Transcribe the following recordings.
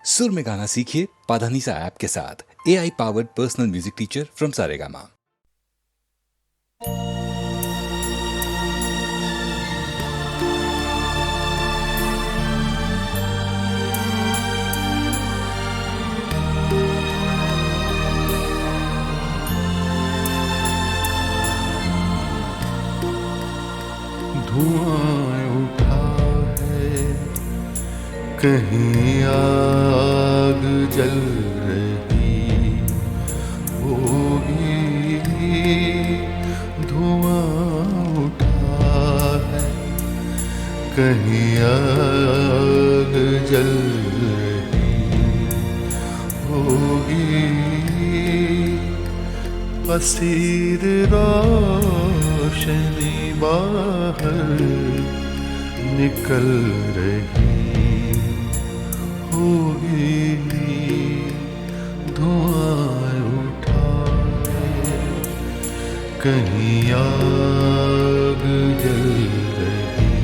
सुर में गाना सीखिए पाधानीसा ऐप के साथ। AI powered personal music teacher from Saregama. धुआं उठा है, कहीं आग जल रही होगी। धुआं उठा है, कहीं आग जल रही होगी। असीर रोशनी बाहर निकल रही होगी। धुआं उठा है, कहीं आग जल रही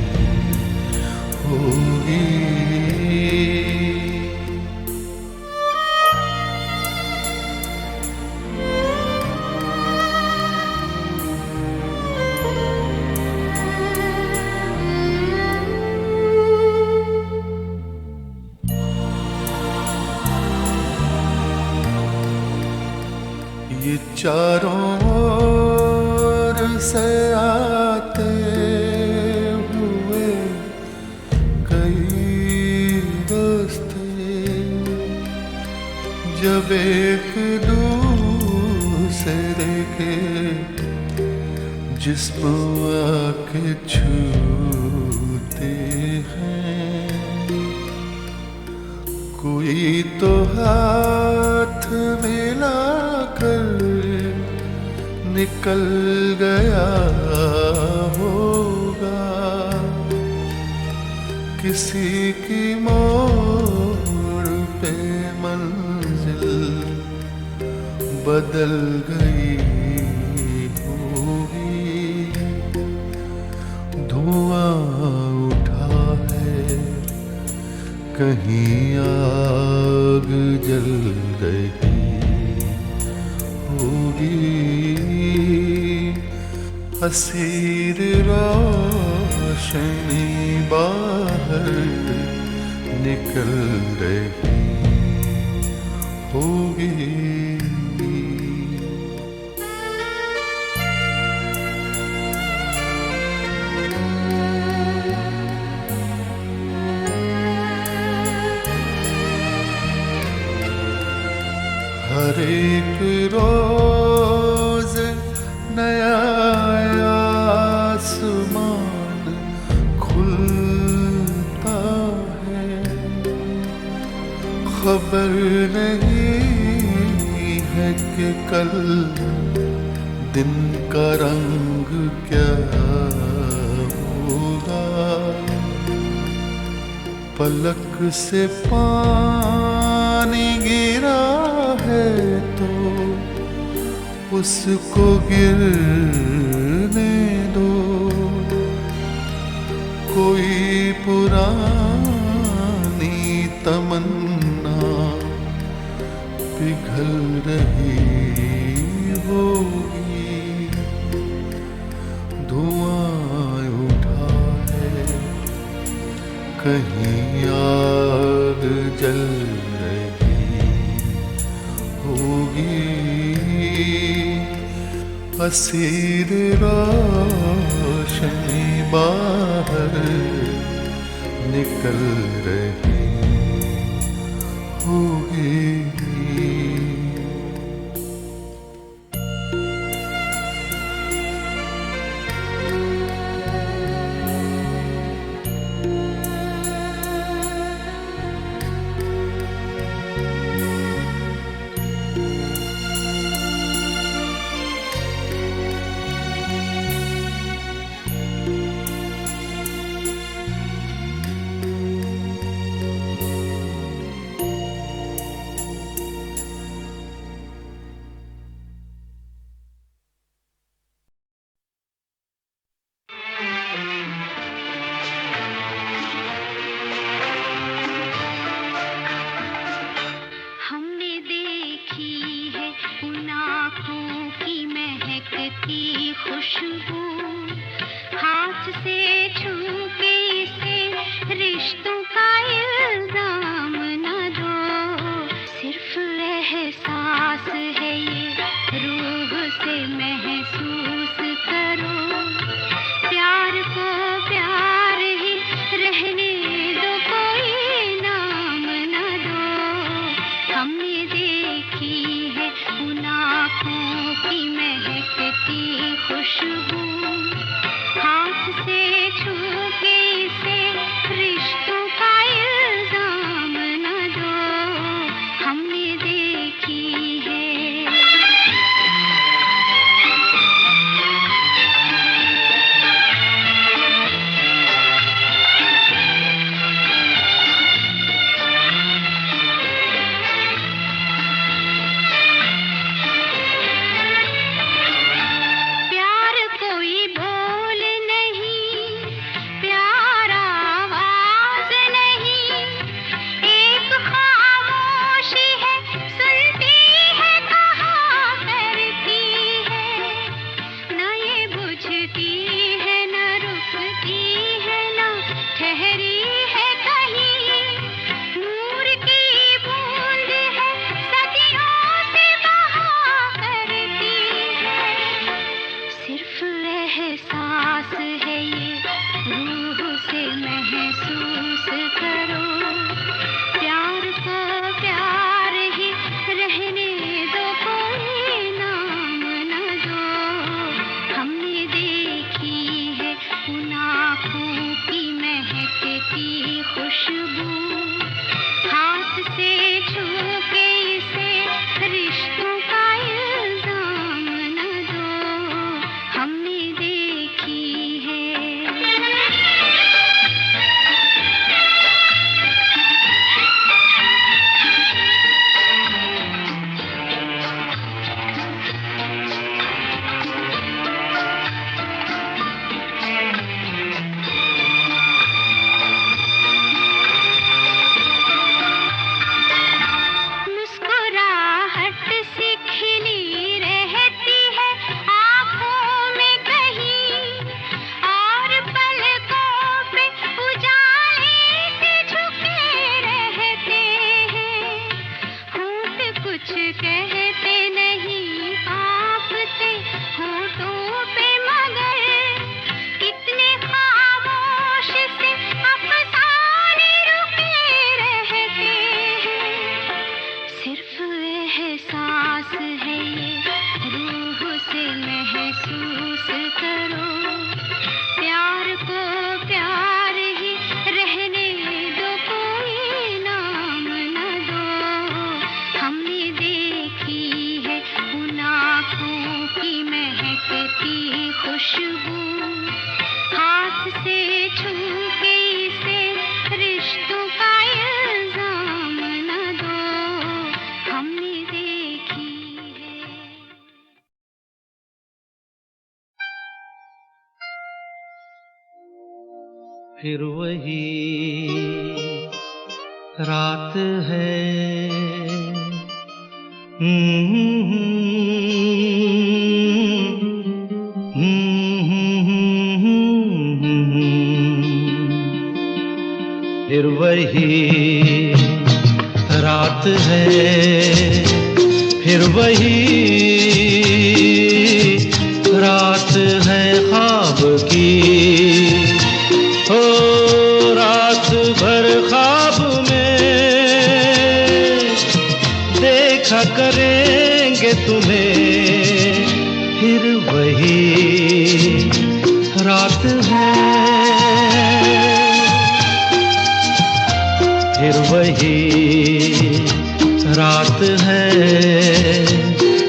होगी। ये चारों ओर से आते हुए कई रास्ते, जब एक दूसरे के जिस्म आके छूते हैं, कोई तो हाथ मिलाकर निकल गया होगा। किसी की मोड़ पे मंजिल बदल गई होगी। धुआं उठा है, कहीं आग जल रही होगी। हसीर रोशनी बाहर निकल रही होगी। हर एक रोज नया आसमान खुलता है, खबर नहीं है कि कल दिन का रंग क्या होगा। पलक से पानी गिरा है तो उसको गिरने दो। कोई पुरानी तमन्ना पिघल रही होगी। धुआं उठा है, कहीं आग जल रही होगी। असीर रोशनी बाहर निकल रही होगी। फिर वही रात है। फिर वही रात है, फिर वही रात है ख्वाब की। हो रात भर ख्वाब में देखा करेंगे तुम्हें, फिर वही रात है, फिर वही रात है,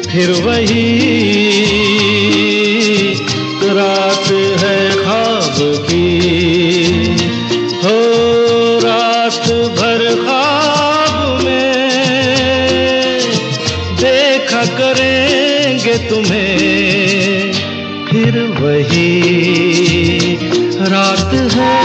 फिर वही रात है ख्वाब की। हो रात भर ख्वाब में देखा करेंगे तुम्हें, फिर वही रात है।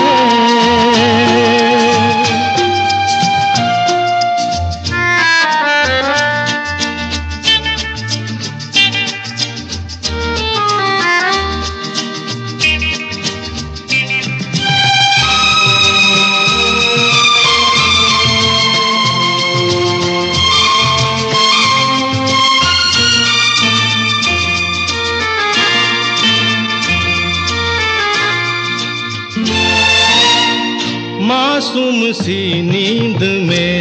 मासूम सी नींद में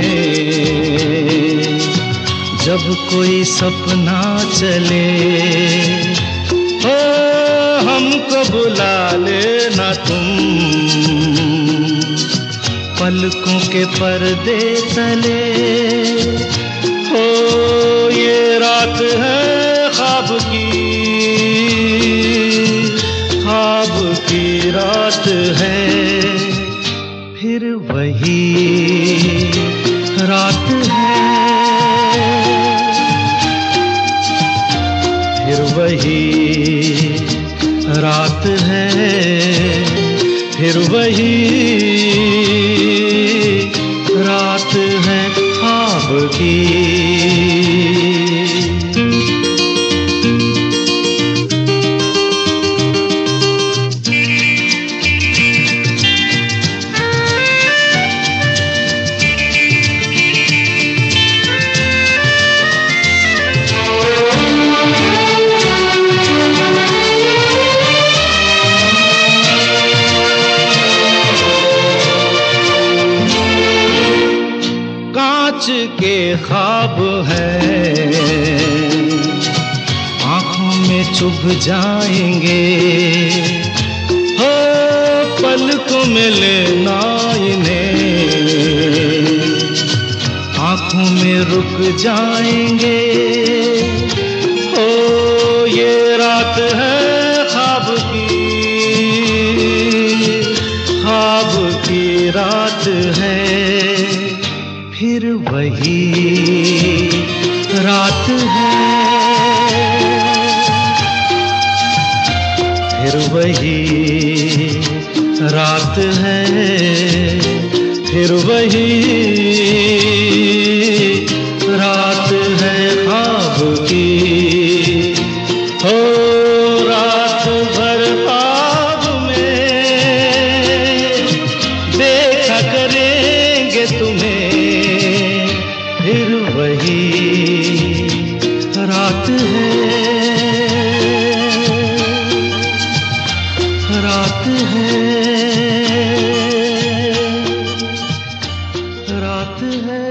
जब कोई सपना चले, हो हमको बुला लेना तुम पलकों के पर्दे तले। हो ये रात है ख्वाब की, ख्वाब की रात है, फिर वही रात है, फिर वही रात है, फिर वही रात है ख्वाब की। कांच के ख्वाब है आँखों में चुभ जाएंगे, हो पलकों में लेना इन्हें आँखों में रुक जाएंगे। हो ये रात है ख्वाब की, ख्वाब की रात है, फिर वही रात है, फिर वही रात है, फिर वही रात है ख्वाब की। हो रात भर ख्वाब में देखा करेंगे तुम्हें, फिर वही रात है, रात है, रात है।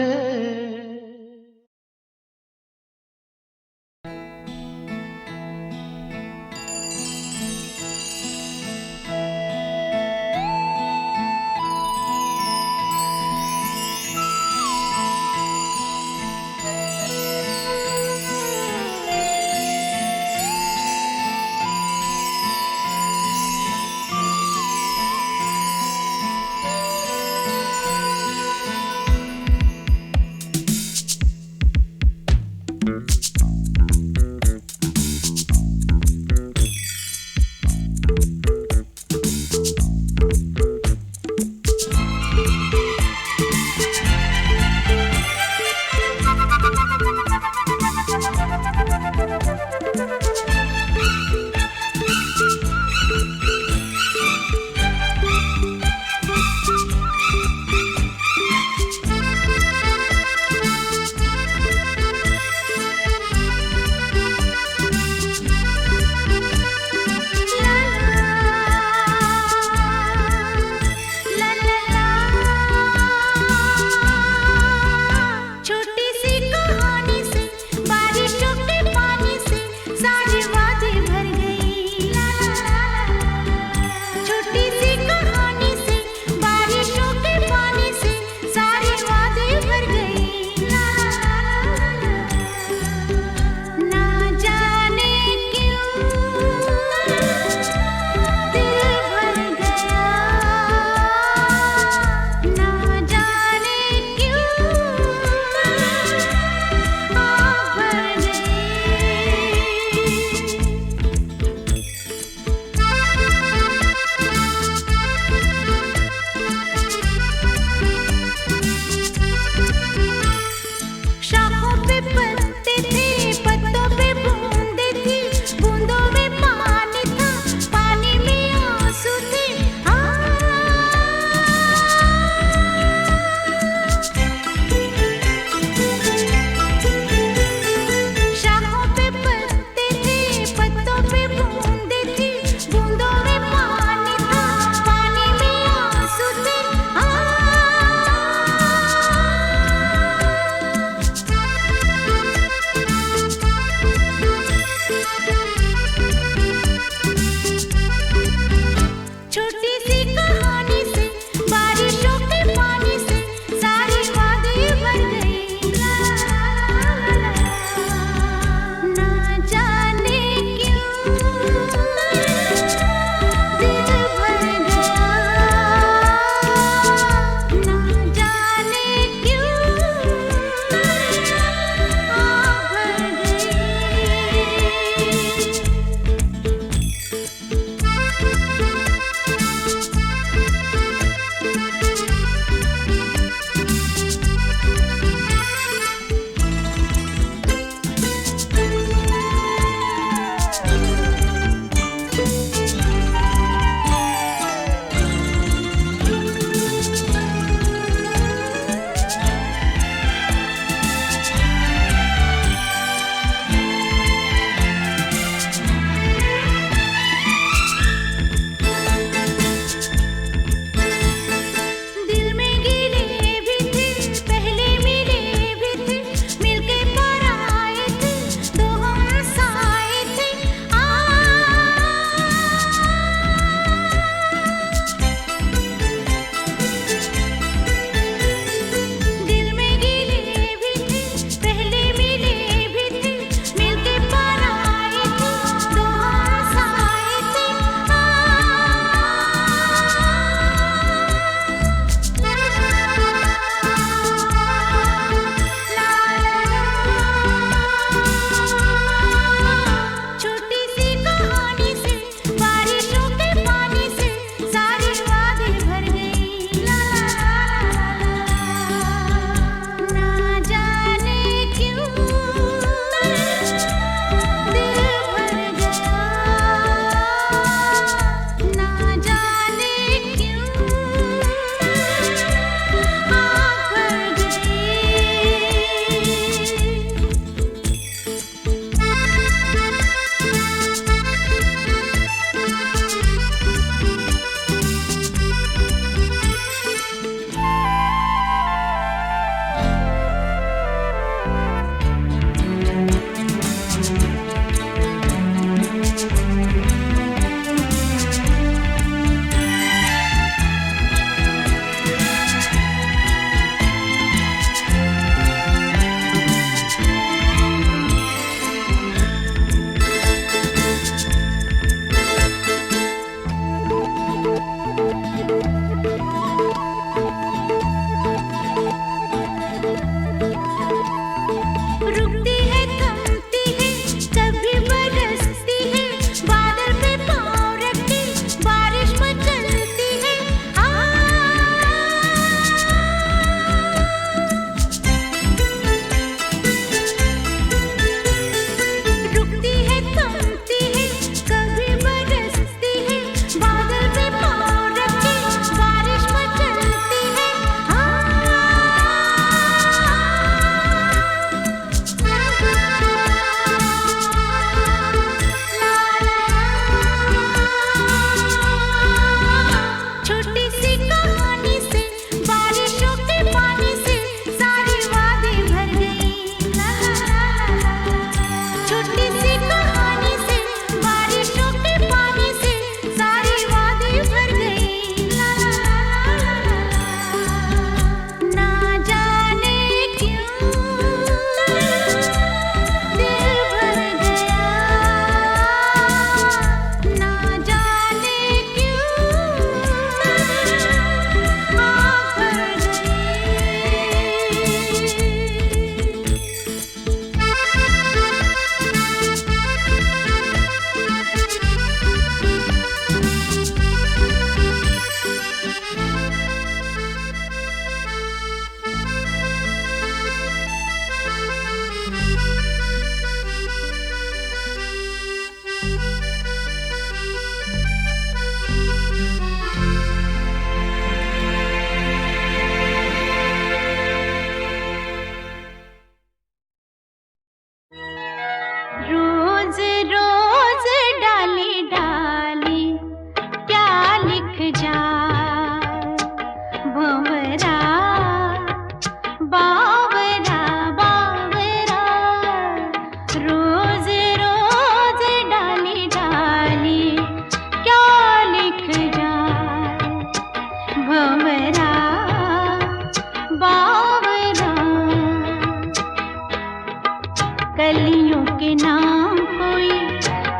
कलियों के नाम कोई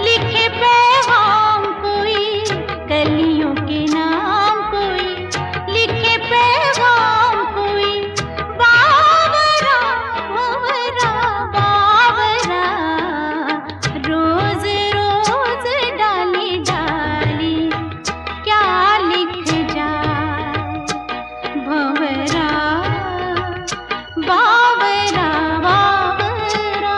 लिखे पैगाम कोई, कलियों के नाम कोई लिखे पैगाम कोई, बावरा भंवरा बावरा, रोज रोज डाली डाली क्या लिख जाए, भंवरा बावरा बावरा।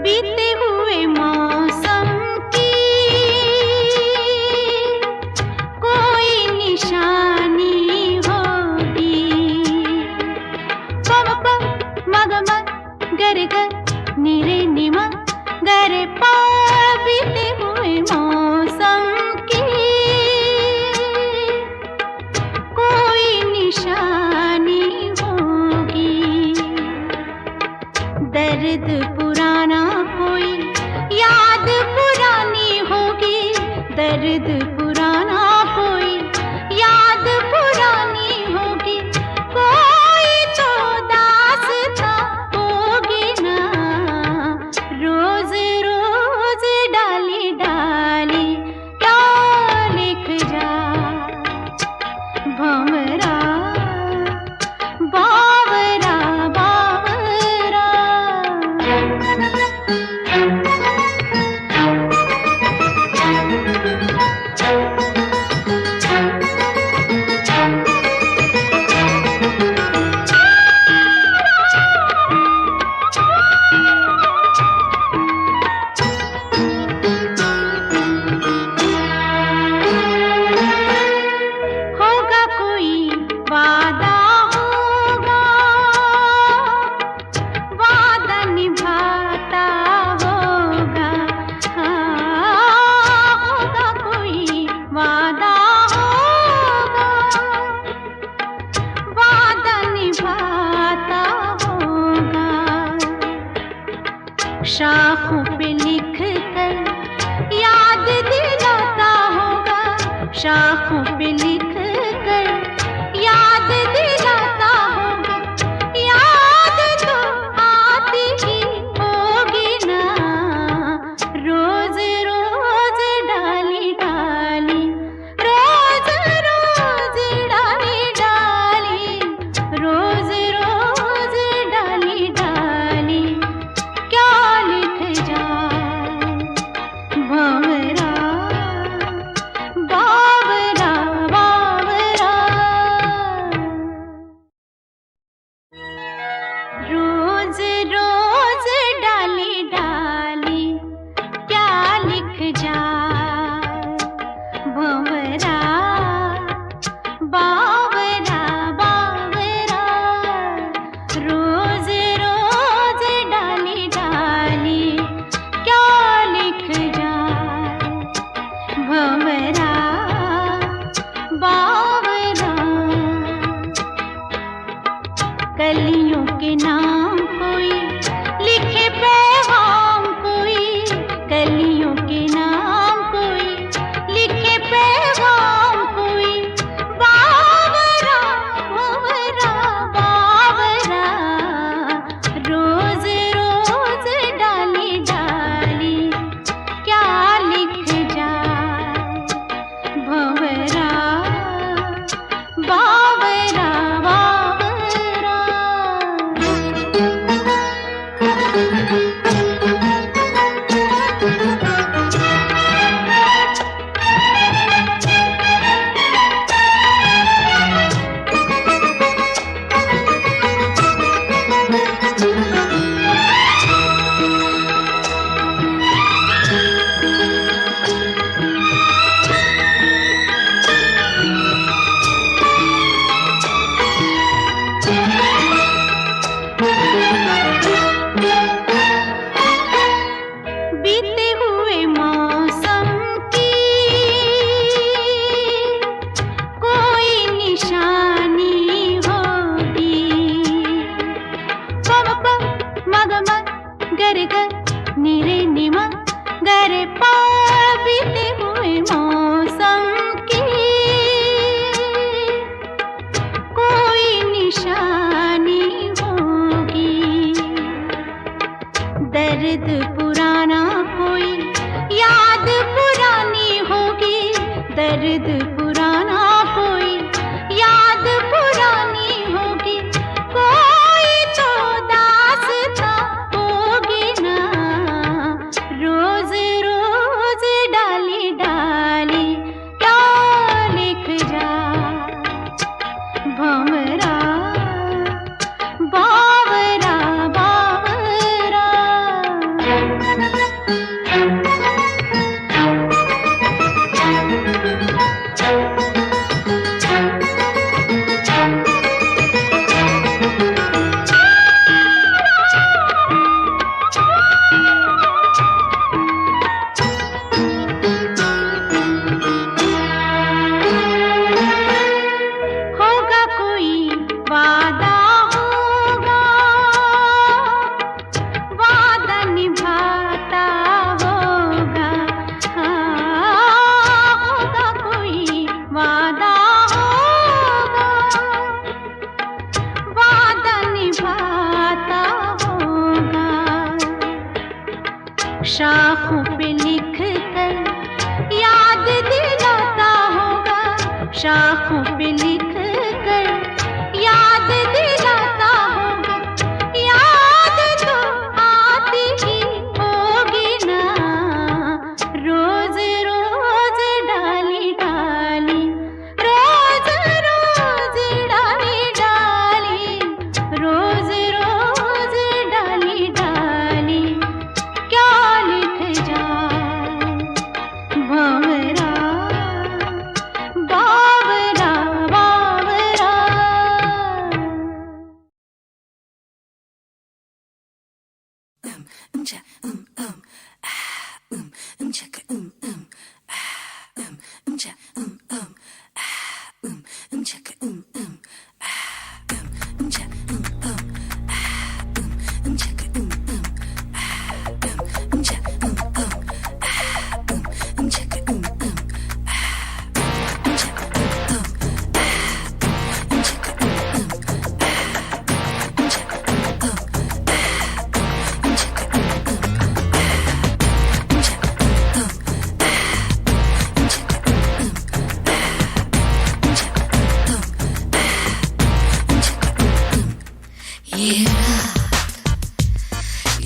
बीते हुए मौसम की कोई निशानी होगी, पम पम मग मग गर गर निरे निमा गर पा, बीते हुए मौसम की कोई निशानी होगी, दर्द पुराना कोई याद पुरानी होगी, दर्द पुराना कोई याद पुरानी होगी, कोई तो दास्तां होगी ना, रोज रोज डाली डाली क्या लिख जाए, भंवरा बावरा बावरा। होगा कोई वादा होगा, वादा निभाता होगा, हाँ होगा कोई वादा होगा, वादा निभाता होगा, शाखों पे लिख कर याद दिलाता होगा, शाखों पे लिख कर याद दिलाता होगा, याद तो आती ही होगी ना, रोज रोज डाली डाली, रोज रोज डाली डाली, रोज रोज डाली डाली क्या लिख जा भंवरा बावरा बावरा होगा कोई वादा होगा वादा निभाता होगा हाँ होगा कोई वादा होगा वादा निभाता होगा शाखों पे लिख कर याद दिलाता होगा शाखों पे लिख कर याद दिलाता होगा याद तो आती ही होगी ना रोज रोज डाली डाली रोज रोज डाली डाली रोज रोज डाली डाली क्या लिख जाए भंवरा बावरा बावरा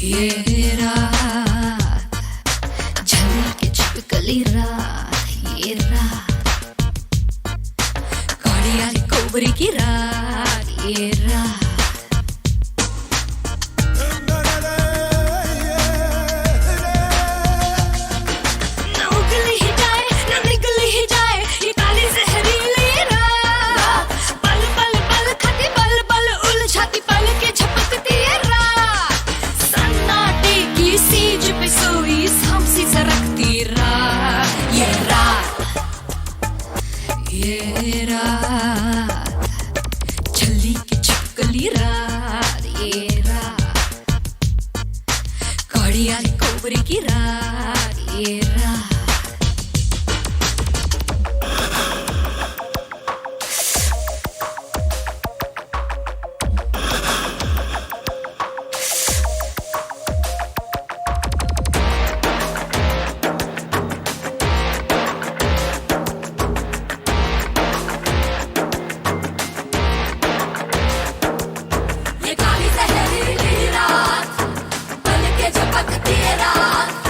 ये रात झलक के छिपकली रात ये रात काली वाली कोबरी की रात ये रात ना उगल ही जाए ना निगल ही जाए ये काली जहरीली रात पल पल पल खाती पल पल उलझाती पल के झपकती ये रात सन्नाटे की सीज पे सोई हमसी सरकती रात ये रात छल्ली की छिपकली रात ये रात कौड़ी वाली कोबरी की रात ये रात ये काली जहरीली रात पल के झपकती है रात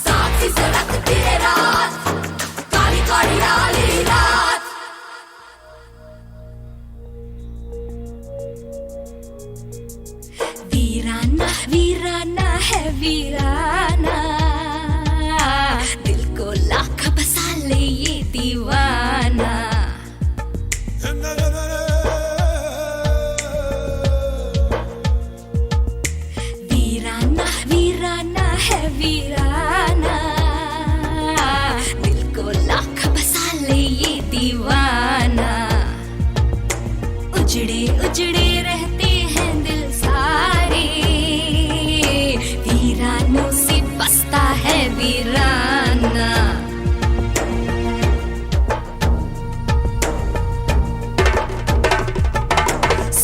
साक्षी से रखती है रात काली कौड़ी वाली रात वीराना वीराना है वीराना दिल को लाख बसा ले ये दीवाना वीराना वीराना है वीराना दिल को लाख बसा ले ये दीवाना उजड़े उजड़े रहते हैं दिल सारे वीरानों से बसता है वीराना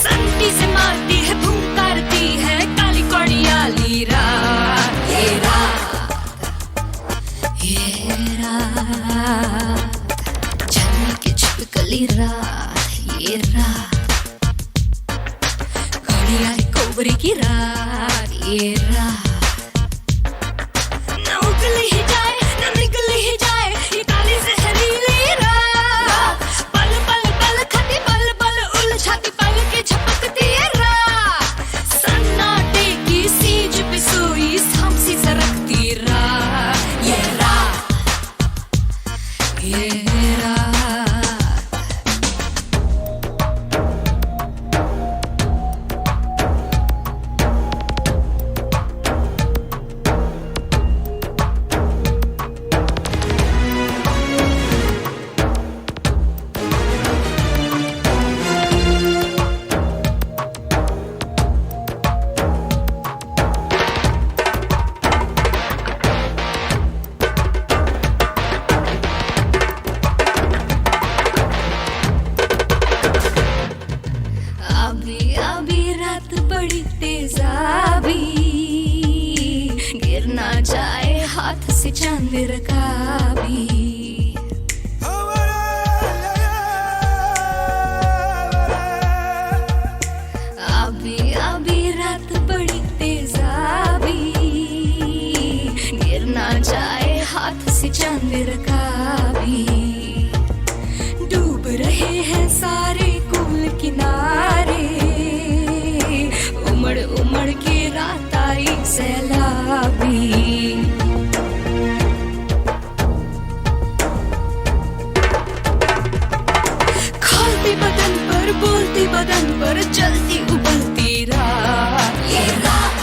संटी से मारती है भूंकारती है काली कौड़ी वाली रात ये रात झलक के छिपकली रात ये रात कौड़ी वाली कोबरी की रात ये रात ना उगल ही जाए ना निगल ही जाए ये काली जहरीली रात पल पल पल खाती पल पल जाए हाथ से चांद रकाबी। अभी अभी रात बड़ी तेजाबी, गिर ना जाए हाथ से चांद रकाबी। डूब रहे हैं सारे कुल किनारे, उमड़ उमड़ के रात आई सैलाबी। खोलती बदन पर बोलती बदन पर जलती उबलती रात, ये रात,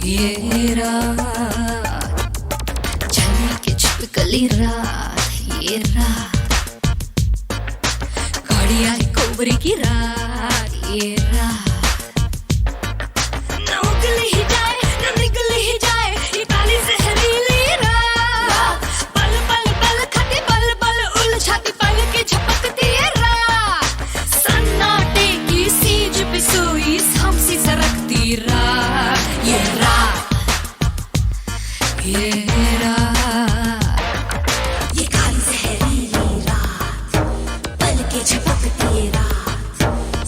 ये रात, जली के छिपकली रात, ये रात, गाड़ी आई कोबरे की रात, ये रात। ना उगल ही जाए ना निगल ही जाए ये काली जहरीली रात, पल पल पल खाती पल पल उलझाती पल के झपकती ये रात। सन्नाटे की सीज पे सोई सांसी सरकती रात, ये रात, ये रात, ये काली जहरीली रात, पल के झपकती ये रात,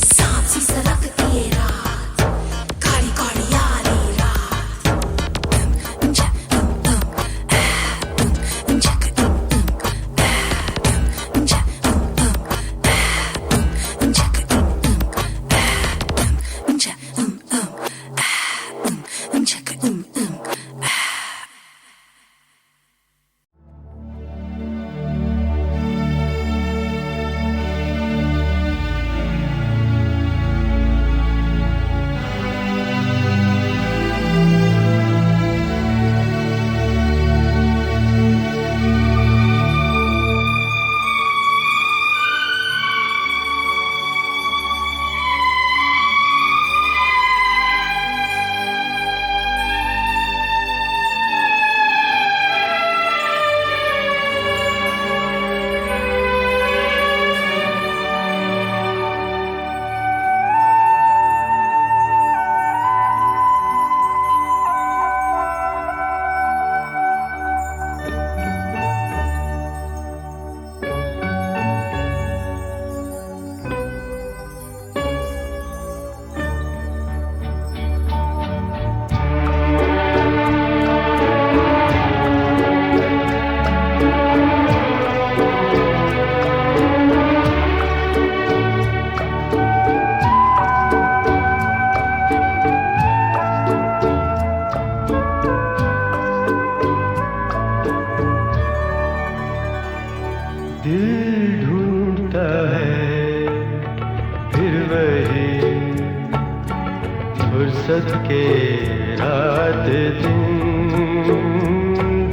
सांसी सरकती ये रात, काली काली यारी रात। दिल ढूंढता है फिर वही फुर्सत के रात दिन,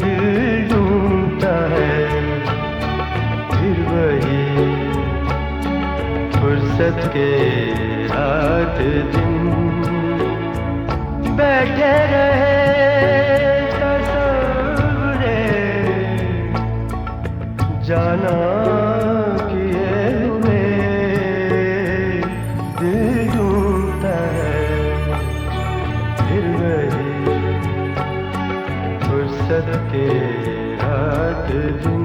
दिल ढूंढता है फिर वही फुर्सत के रात दिन। बैठे रहे तस्वुरे जाना किए हुए, दिल ढूंढता है फिर वही फुर्सत के रात दिन।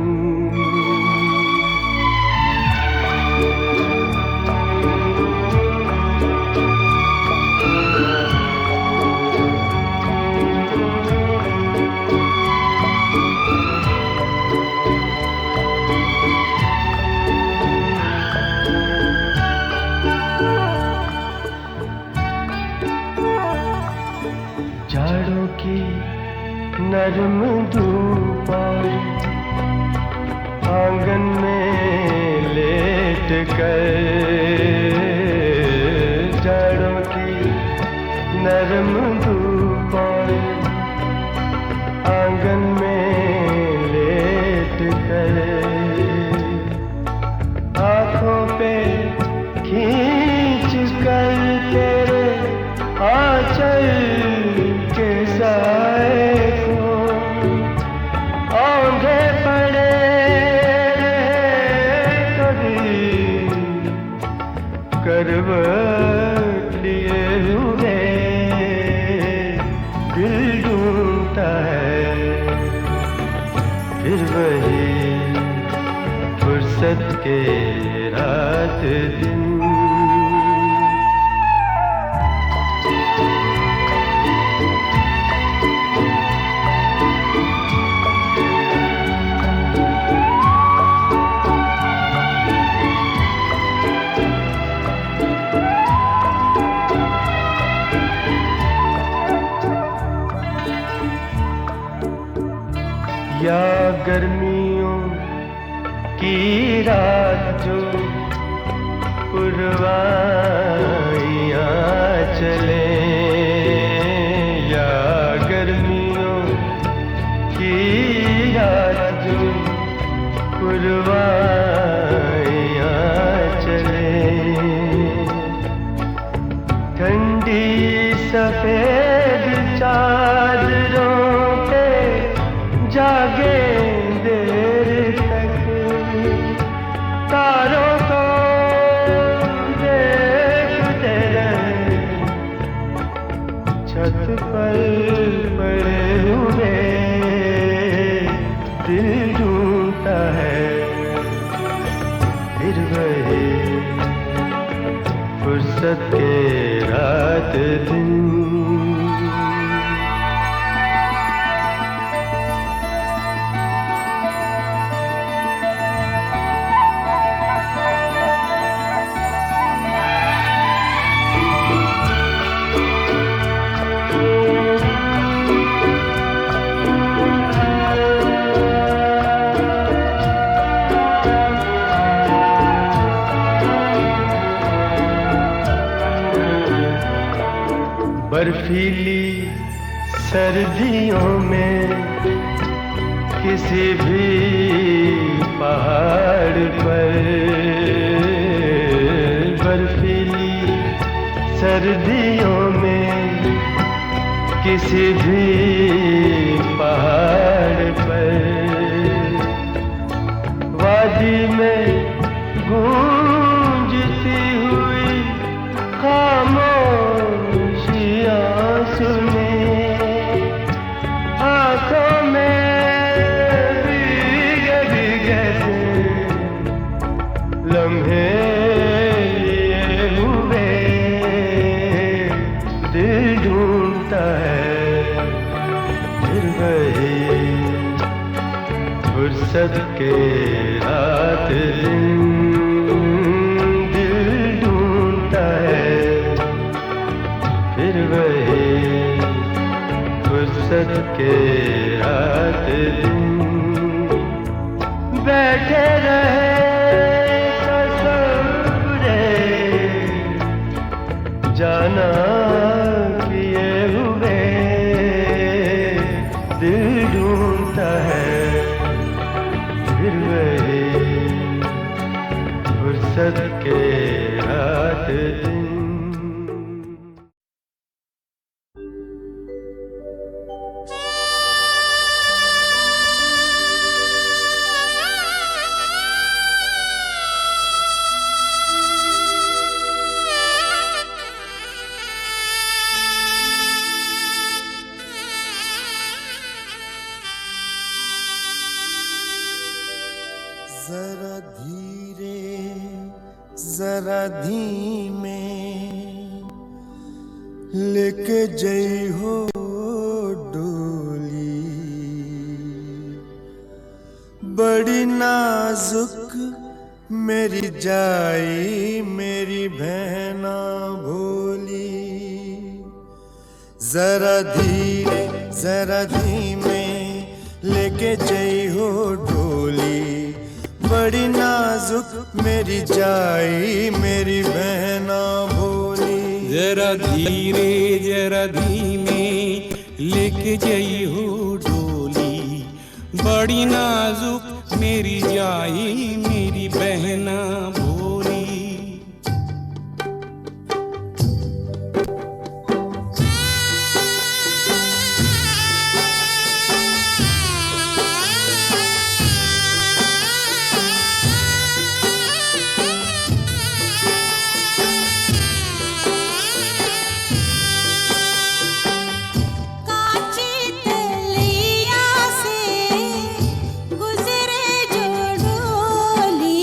जाड़ों की नरम धूप आंगन में लेट कर, जाड़ों की नरम धूप आंगन में लेट कर, आँखों पे खींच कर तेरे आंचल के साए को औंधे पड़े कभी करवट लिए हुए, दिल ढूंढ के रात दिन। या गर्मियों की रात जो पुरवाइयाँ चले, या गर्मियों की रात जो पुरवाइयाँ चले, ठंडी सफेद चादरों पे जागे देर तक, तारों को देखते रहे, छत पर पड़े हुए दिल ढूंढता है फिर वही फुर्सत के रात दिन। बर्फीली सर्दियों में किसी भी पहाड़ पर, बर्फीली सर्दियों में किसी भी पहाड़ पर, वादी में गूंजती हुई खामोशियाँ सुने, आँखों में भीगे भीगे से लम्हे लिए हुए दिल ढूंढता है फिर वही फुर्सत के रात दिन। दिल ढूंढता है फिर वही फुर्सत के रात दिन। बैठे रहे तसव्वुरे जाना किए हुए दिल ढूंढता है फिर वही फुर्सत के रात दिन। जरा धीरे जरा धीमे लेके जई हो डोली, बड़ी नाजुक मेरी जाई मेरी बहना भोली। जरा धीरे जरा धीमे लेके जई हो डोली, बड़ी नाजुक मेरी जाई मेरी बहना भोली। जरा धीरे जरा धीमे लेके जई हो डोली, बड़ी नाजुक मेरी जाई मेरी बहना भोली। गुजरे जो डोली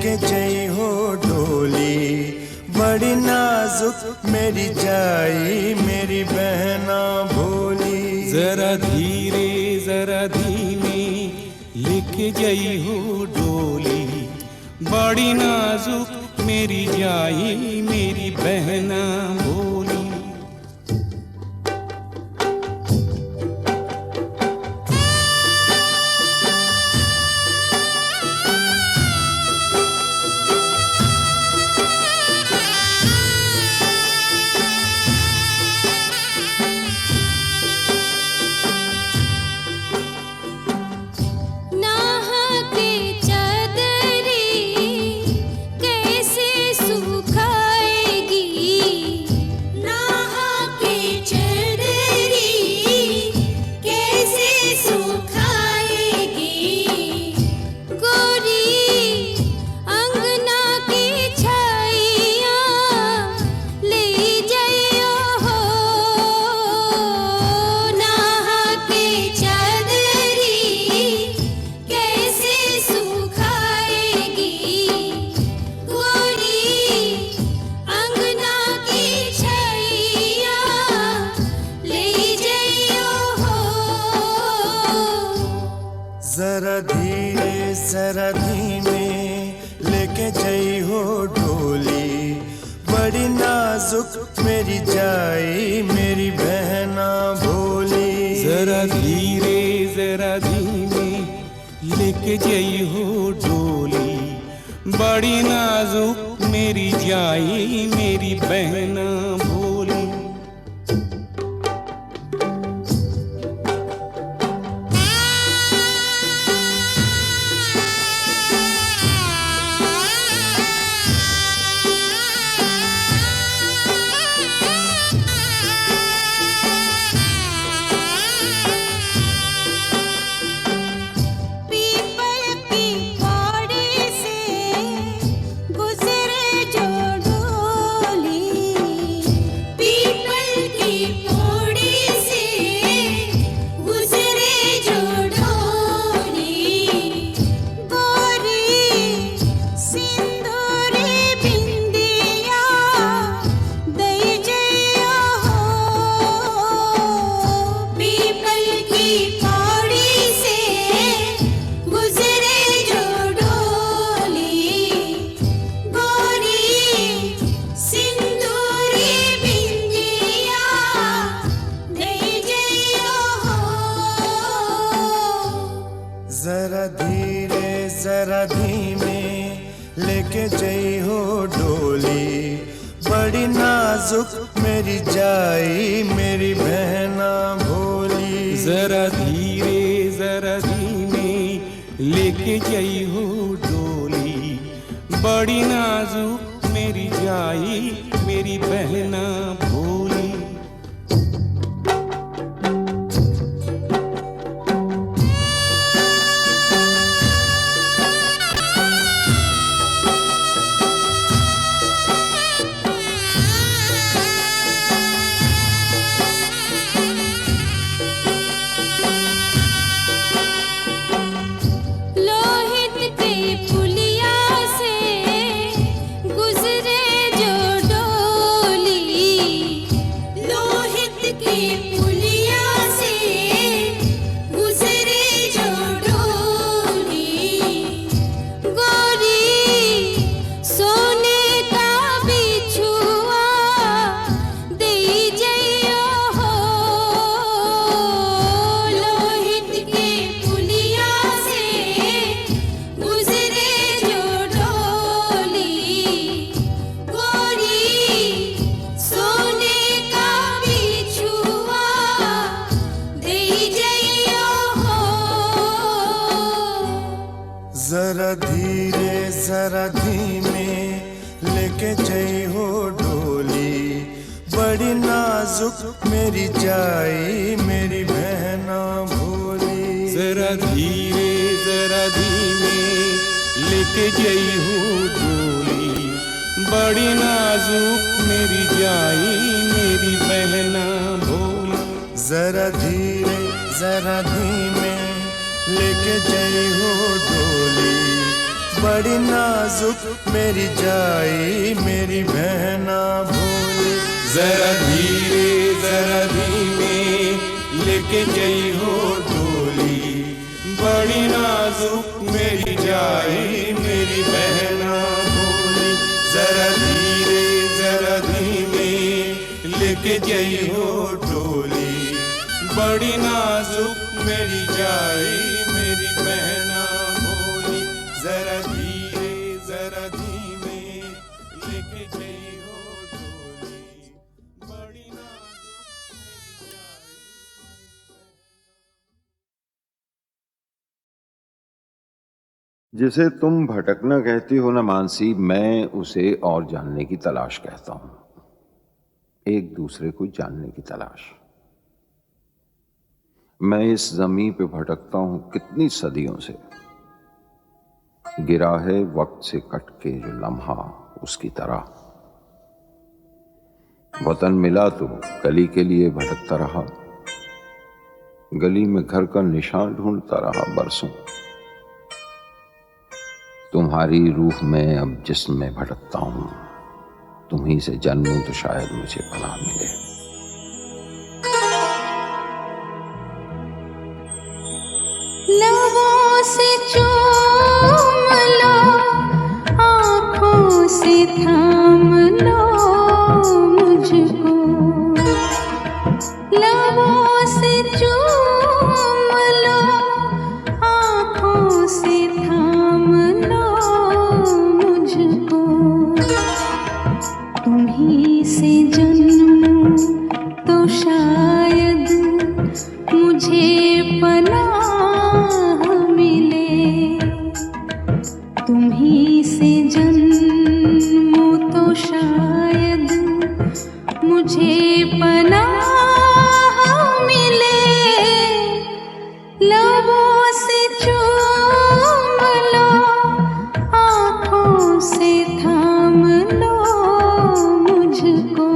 लेके जई हो डोली, बड़ी नाजुक मेरी जाई मेरी बहना भोली। जरा धीरे जरा धीमे लेके जई हो डोली, बड़ी नाजुक मेरी जाई मेरी बहना भोली। जरा धीरे जरा धीमे लेके जई हो डोली, बड़ी नाजुक मेरी जाई मेरी बहना भोली। जरा धीरे जरा धीमे लेके जई हो डोली, बड़ी नाजुक मेरी जाई मेरी बहना भोली। जरा धीरे जरा धीमे लेके जई हो डोली, बड़ी नाजुक मेरी जाई मेरी बहना भोली। जरा धीरे जरा धीमे लेके जई हो डोली, बड़ी नाजुक मेरी जाई मेरी बहना भोली। जरा धीरे जरा धीमे लेके जई हो डोली, बड़ी नाजुक मेरी जाई मेरी बहना भोली। जरा धीरे जरा धीमे लेके जई हो डोली, बड़ी नाजुक मेरी जाई मेरी बहना भोली। जरा धीरे जरा धीमे लेके जई हो डोली, बड़ी नाजुक मेरी जाई मेरी बहना भोली। जरा धीरे जरा धीमे लेके जई हो डोली, बड़ी नाजुक मेरी जाई मेरी बहना भोली। जरा धीरे जरा धीमे लेके जई हो डोली, बड़ी नाजुक मेरी जाई मेरी बहना भोली। जरा धीरे जरा धीमे लेके जई हो डोली, बड़ी नाजुक मेरी जाई। जिसे तुम भटकना कहती हो ना मानसी, मैं उसे और जानने की तलाश कहता हूं, एक दूसरे को जानने की तलाश। मैं इस जमीन पे भटकता हूं कितनी सदियों से, गिरा है वक्त से कट के जो लम्हा उसकी तरह। वतन मिला तो गली के लिए भटकता रहा, गली में घर का निशान ढूंढता रहा बरसों। तुम्हारी रूह में अब जिस्म में भटकता हूं, तुम्हीं से जन्मूं तो शायद मुझे पनाह मिले। लबों से चूम लो, आँखों से थाम लो मुझको। लबों से चूम लो, आँखों से थाम लो मुझको। तुम्हीं से जन्मूं तो शायद मुझे पनाह मिले। तुम्हीं से जन्मूं तो शायद मुझे पनाह मिले। लबों से चूम लो, आँखों से थाम लो मुझको।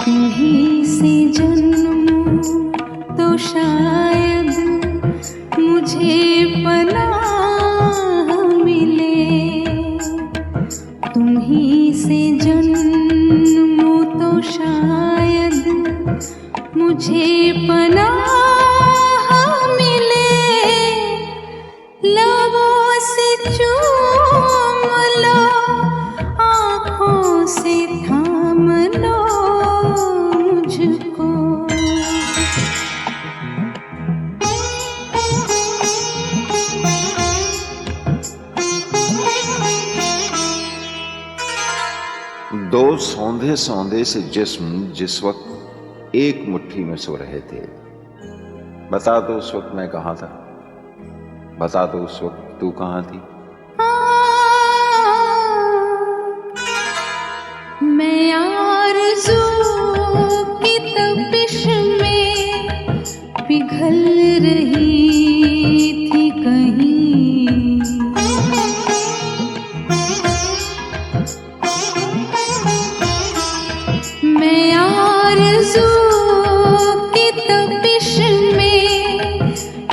तुम्हीं से जन्मूं तो शायद मुझे पनाह मिले। तुम्हीं से जन्मूं तो शायद मुझे पनाह मिले। लबों से चूम लो, आँखों से थाम लो मुझको। दो सौंधे सौंधे से जिस्म जिस वक्त एक मुट्ठी में सो रहे थे, बता दो उस वक्त मैं कहाँ था, बता दो उस वक्त तू कहाँ थी। मैं आरज़ू की तपिश में पिघल रही थी कहीं। मैं आरज़ू की तपिश में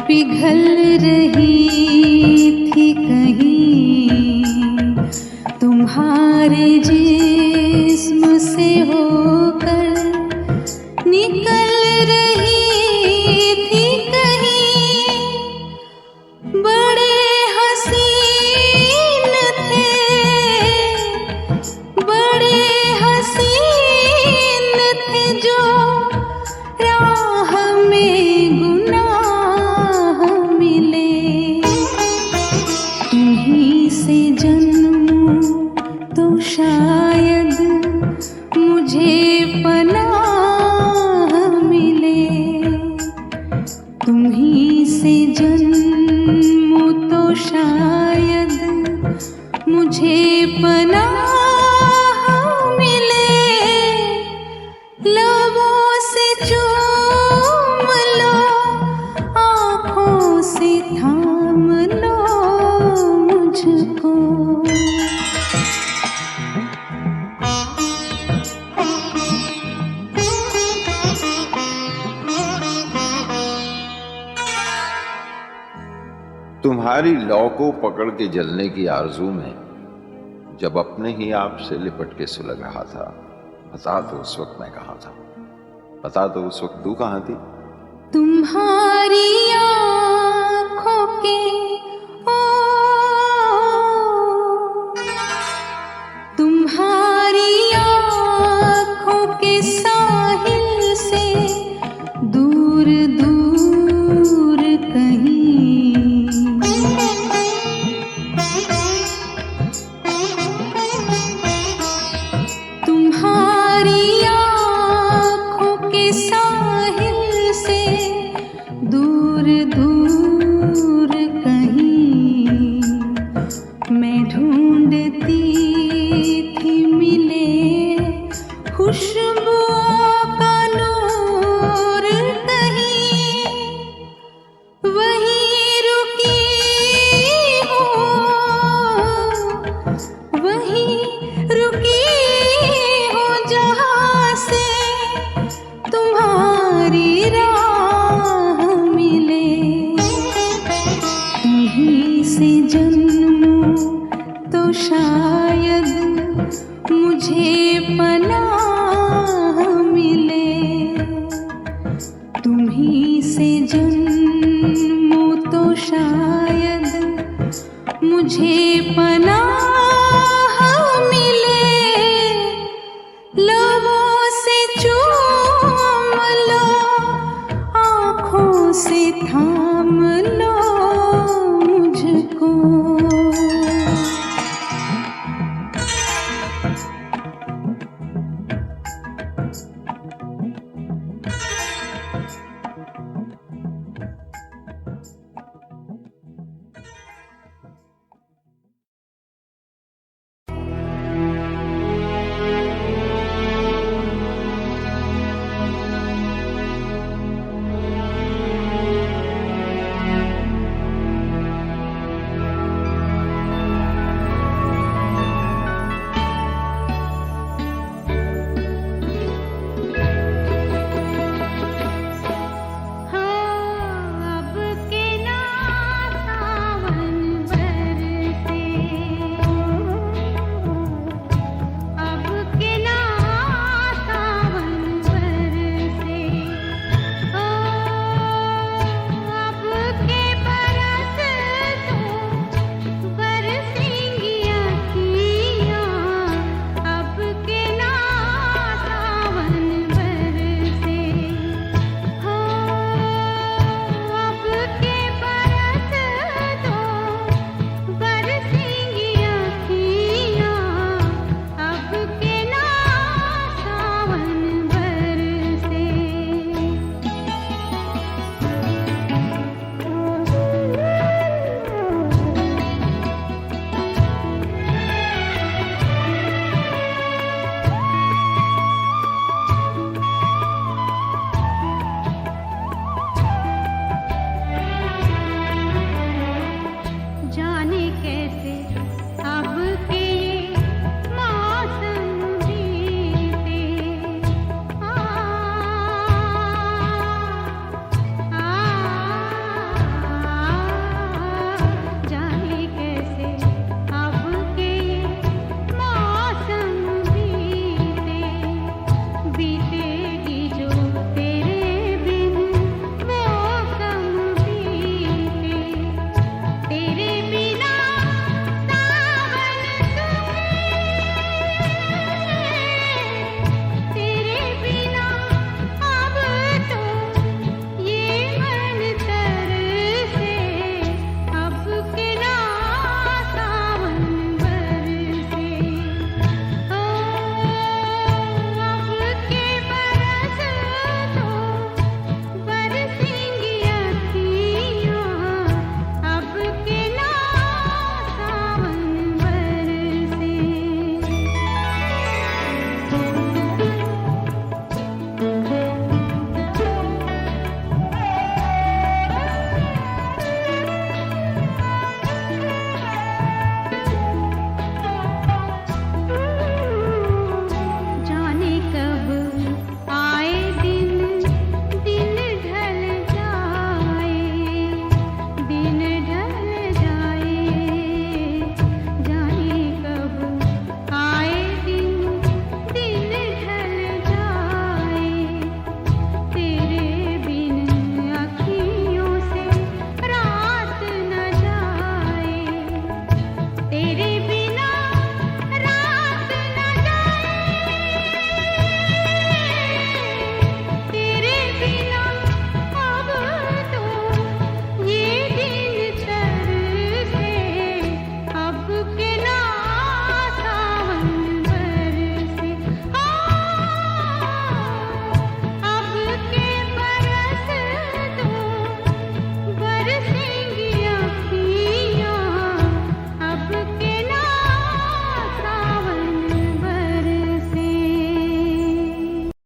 पिघल रही थी कहीं। तुम्हारे जिस्म से होकर निकल रही थी कहीं। बड़े हसीन थे, बड़े हसीन थे जो राह में गुनाह मिले। तुम्हीं से जन्मूं तो शायद मुझे पनाह मिले। तुम्हीं से जन्मूं तो शायद मुझे पनाह मिले। लबों से चूम लो, आँखों से थाम लो मुझको। तुम्हारी लौ को पकड़ के जलने की आरजू में जब अपने ही आप से लिपट के सुलग रहा था, बता दो उस वक्त मैं कहाँ था, बता दो उस वक्त तू कहाँ थी। तुम्हारी आँखों के ओ, तुम्हारी आँखों के साहिल से